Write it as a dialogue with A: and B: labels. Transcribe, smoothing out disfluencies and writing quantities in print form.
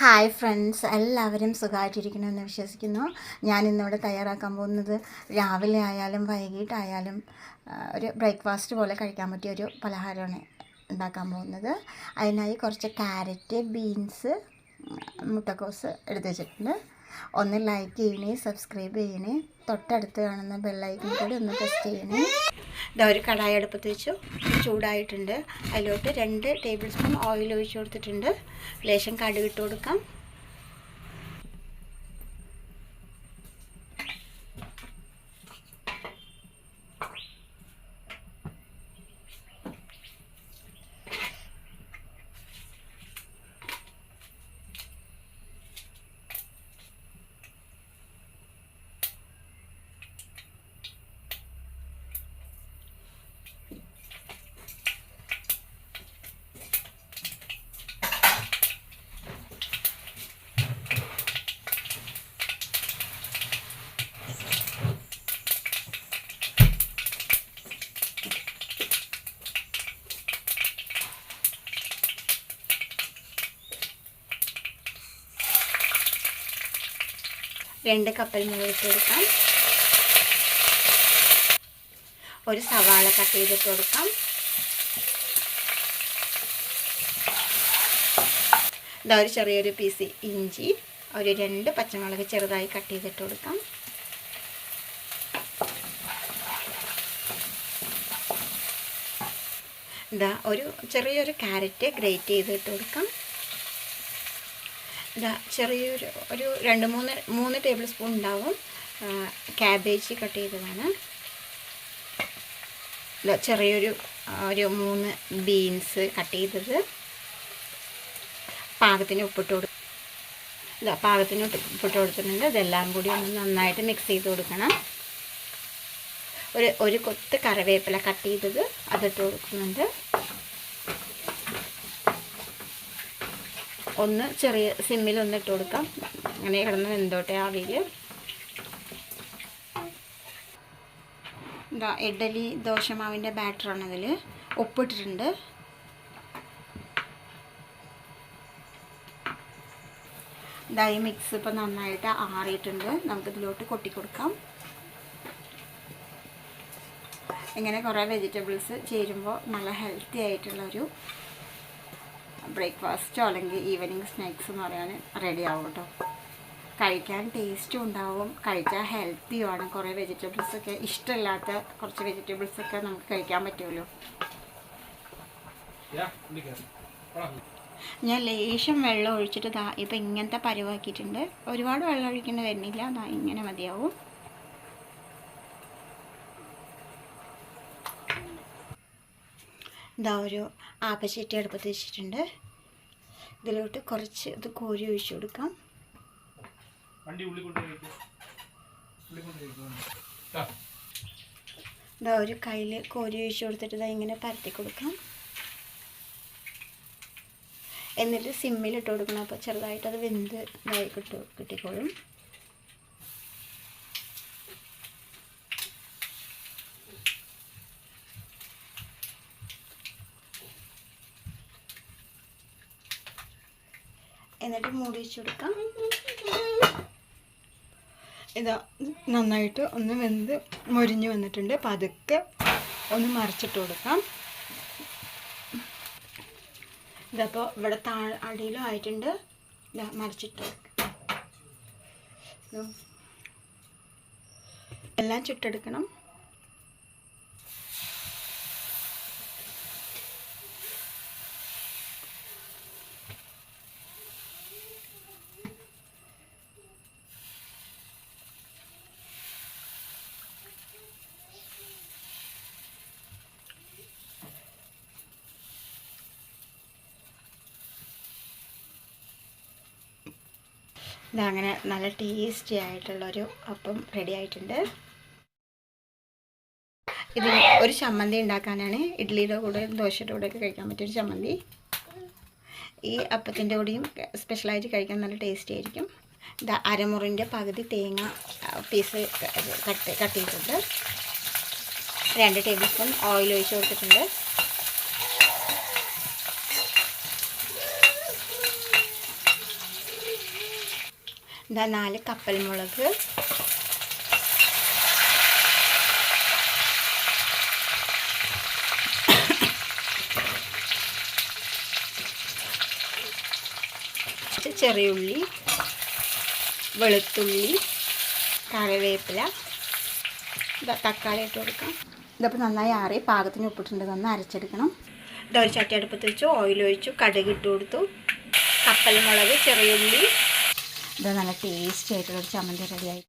A: Hi friends, എല്ലാവരും സുഖമായിട്ടിരിക്കണമെന്ന് വിശ്വസിക്കുന്നു. ഞാൻ ഇന്നിവിടെ തയ്യാറാക്കാൻ പോകുന്നത് രാവിലെ ആയാലും വൈകിട്ടായാലും ഒരു ബ്രേക്ക്ഫാസ്റ്റ് പോലെ കഴിക്കാൻ പറ്റിയ ഒരു പലഹാരമാണ് ഉണ്ടാക്കാൻ പോകുന്നത്. അതിനായി കുറച്ച് ക്യാരറ്റ്, ബീൻസ്, മുട്ടക്കോസ് എടുത്ത് വെച്ചിട്ടുണ്ട്. ഒന്ന് ലൈക്ക് ചെയ്യണേ, സബ്സ്ക്രൈബ് ചെയ്യണേ, തൊട്ടടുത്ത് കാണുന്ന ബെല്ലൈക്കൺ കൂടി ഒന്ന് പ്രസ് ചെയ്യണേ. ഇതാ ഒരു കടായി അടുപ്പത്ത് വെച്ചു, ചൂടായിട്ടുണ്ട്. അതിലോട്ട് 2 ടേബിൾ സ്പൂൺ ഓയിൽ ഒഴിച്ചു കൊടുത്തിട്ടുണ്ട്. ലേശം കടുക് ഇട്ട് കൊടുക്കാം. രണ്ട് കപ്പൽ മുളക് ഇട്ട് കൊടുക്കാം. ഒരു സവാള കട്ട് ചെയ്തിട്ട് കൊടുക്കാം. ഇതാ ഒരു ചെറിയൊരു പീസ് ഇഞ്ചി, ഒരു 2 പച്ചമുളക് ചെറുതായി കട്ട് ചെയ്തിട്ട് കൊടുക്കാം. ഇതാ ഒരു ചെറിയൊരു ക്യാരറ്റ് ഗ്രേറ്റ് ചെയ്തിട്ട് കൊടുക്കാം. ഇതാ ചെറിയൊരു 2-3 ടേബിൾ സ്പൂൺ ഉണ്ടാവും ക്യാബേജ് കട്ട് ചെയ്തതാണ്. ഇതാ ചെറിയൊരു 3 ബീൻസ് കട്ട് ചെയ്തത്. പാകത്തിന് ഉപ്പിട്ട് കൊടുക്കും. ഇതാ പാകത്തിന് ഉപ്പിട്ട് കൊടുത്തിട്ടുണ്ട്. ഇതെല്ലാം കൂടി ഒന്ന് നന്നായിട്ട് മിക്സ് ചെയ്ത് കൊടുക്കണം. ഒരു കൊത്ത് കറിവേപ്പില കട്ട് ചെയ്തത് അതിട്ട് കൊടുക്കുന്നുണ്ട്. ഒന്ന് ചെറിയ സിമ്മിൽ ഒന്ന് ഇട്ട് കൊടുക്കാം. അങ്ങനെ കിടന്ന് വെന്തോട്ടെ ആവിയിൽ. എന്താ ഇഡ്ഡലി ദോശമാവിൻ്റെ ബാറ്ററാണ്. അതിൽ ഉപ്പിട്ടിട്ടുണ്ട്. ഇതാ ഈ മിക്സ് ഇപ്പം നന്നായിട്ട് ആറിയിട്ടുണ്ട്. നമുക്കിതിലോട്ട് കൊട്ടിക്കൊടുക്കാം. ഇങ്ങനെ കുറേ വെജിറ്റബിൾസ് ചേരുമ്പോൾ നല്ല ഹെൽത്തി ആയിട്ടുള്ളൊരു ബ്രേക്ക്ഫാസ്റ്റോ അല്ലെങ്കിൽ ഈവനിങ് സ്നാക്സ് എന്ന് പറയാൻ റെഡി ആവും കേട്ടോ. കഴിക്കാൻ ടേസ്റ്റും ഉണ്ടാവും, കഴിക്കാൻ ഹെൽത്തിയുമാണ്. കുറേ വെജിറ്റബിൾസൊക്കെ ഇഷ്ടമില്ലാത്ത കുറച്ച് വെജിറ്റബിൾസൊക്കെ നമുക്ക് കഴിക്കാൻ പറ്റുമല്ലോ. ഞാൻ ലേശം വെള്ളം ഒഴിച്ചിട്ട് ഇപ്പം ഇങ്ങനത്തെ പരുവാക്കിയിട്ടുണ്ട്. ഒരുപാട് വെള്ളം ഒഴിക്കേണ്ടി വരുന്നില്ല. ഇങ്ങനെ മതിയാവും. ഇതാ ഒരു ആപ്പച്ചട്ടി അടുപ്പത്ത് വെച്ചിട്ടുണ്ട്. ഇതിലോട്ട് കുറച്ച് ഇത് കോരി ഒഴിച്ചു കൊടുക്കാം. ഇതാ ഒരു കയ്യിൽ കോരി ഒഴിച്ചു കൊടുത്തിട്ട് ഇതാ ഇങ്ങനെ പരത്തി കൊടുക്കാം. എന്നിട്ട് സിമ്മിലിട്ട് കൊടുക്കണം. അപ്പോൾ ചെറുതായിട്ട് അത് വെന്ത് ഇതായി കിട്ടിക്കോളും. എന്നിട്ട് മൂടി വെച്ച് കൊടുക്കാം. ഇതാ നന്നായിട്ട് ഒന്ന് വെന്ത് മൊരിഞ്ഞ് വന്നിട്ടുണ്ട്. പതുക്കെ ഒന്ന് മറിച്ചിട്ട് കൊടുക്കാം. ഇതപ്പോൾ ഇവിടെ അടിയിലും ആയിട്ടുണ്ട്. ഇതാ മറിച്ചിട്ട് കൊടുക്കാം. എല്ലാം ചുട്ടെടുക്കണം. ഇതങ്ങനെ നല്ല ടേസ്റ്റി ആയിട്ടുള്ളൊരു അപ്പം റെഡി ആയിട്ടുണ്ട്. ഇതിന് ഒരു ചമ്മന്തി ഉണ്ടാക്കാനാണ്. ഇഡ്ഡലിയുടെ കൂടെ ദോശയുടെ കൂടെയൊക്കെ കഴിക്കാൻ പറ്റിയൊരു ചമ്മന്തി. ഈ അപ്പത്തിൻ്റെ കൂടെയും സ്പെഷ്യലായിട്ട് കഴിക്കാൻ നല്ല ടേസ്റ്റി ആയിരിക്കും. ഇത് അരമുറിൻ്റെ പകുതി തേങ്ങ പീസ് കട്ട് ചെയ്തിട്ടുണ്ട്. 2 ടേബിൾ സ്പൂൺ ഓയിൽ ഒഴിച്ച് കൊടുത്തിട്ടുണ്ട്. ഇതാ 4 കപ്പൽ മുളക്, ചെറിയ ഉള്ളി, വെളുത്തുള്ളി, കറിവേപ്പില, തക്കാളി ഇട്ട് കൊടുക്കാം. ഇതപ്പോൾ നന്നായി ആറി പാകത്തിന് ഉപ്പിട്ടുണ്ട്, നന്ന് അരച്ചെടുക്കണം. ഇതൊരു ചട്ടി അടുപ്പത്ത് വെച്ചു, ഓയിൽ ഒഴിച്ചു, കടുക് ഇട്ട് കൊടുത്തു, കപ്പൽ മുളക്, ചെറിയ ഉള്ളി. ഇത് നല്ല ടേസ്റ്റി ആയിട്ടുള്ളൊരു ചമ്മന്തി റെഡിയായി.